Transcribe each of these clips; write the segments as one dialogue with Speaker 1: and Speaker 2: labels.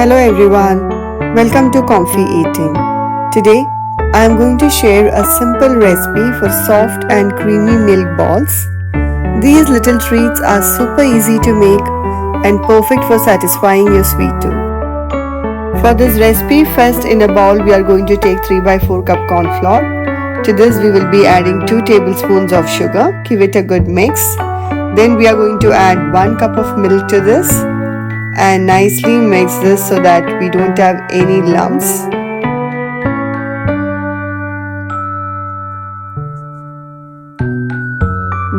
Speaker 1: Hello everyone, welcome to ComfyEating. Today I am going to share a simple recipe for soft and creamy milk balls. These little treats are super easy to make and perfect for satisfying your sweet tooth. For this recipe, first in a bowl we are going to take 3/4 cup corn flour. To this we will be adding 2 tablespoons of sugar. Give it a good mix. Then we are going to add 1 cup of milk to this and nicely mix this so that we don't have any lumps.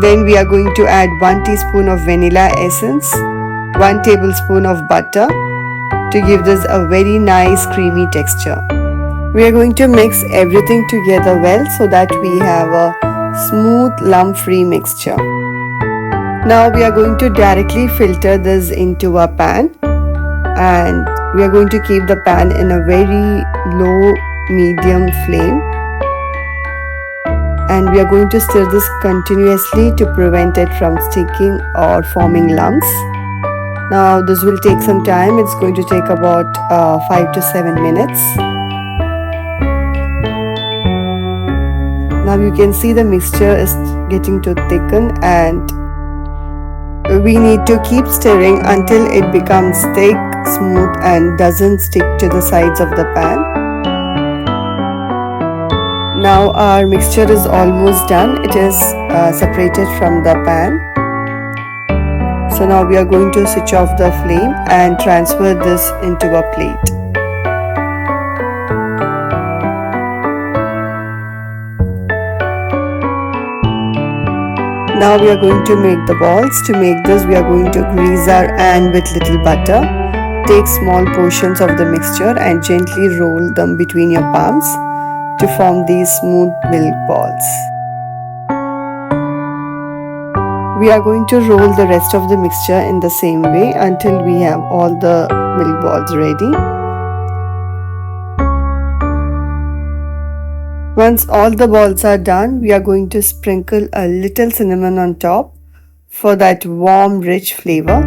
Speaker 1: Then we are going to add 1 teaspoon of vanilla essence, 1 tablespoon of butter to give this a very nice creamy texture. We are going to mix everything together well so that we have a smooth lump-free mixture. Now we are going to directly filter this into a pan, and we are going to keep the pan in a very low medium flame, and we are going to stir this continuously to prevent it from sticking or forming lumps. Now this will take some time. It's going to take about 5 to 7 minutes. Now you can see the mixture is getting to thicken, and we need to keep stirring until it becomes thick, smooth and doesn't stick to the sides of the pan. Now our mixture is almost done. It is separated from the pan. So now we are going to switch off the flame and transfer this into a plate. Now we are going to make the balls. To make this, we are going to grease our hand with little butter. Take small portions of the mixture and gently roll them between your palms to form these smooth milk balls. We are going to roll the rest of the mixture in the same way until we have all the milk balls ready. Once all the balls are done, we are going to sprinkle a little cinnamon on top for that warm, rich flavor.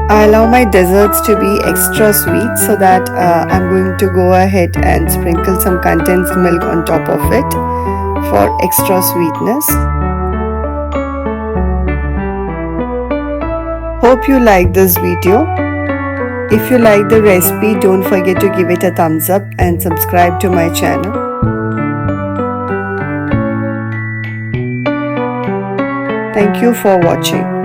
Speaker 1: I allow my desserts to be extra sweet, so that I'm going to go ahead and sprinkle some condensed milk on top of it for extra sweetness. Hope you like this video. If you like the recipe, don't forget to give it a thumbs up and subscribe to my channel. Thank you for watching.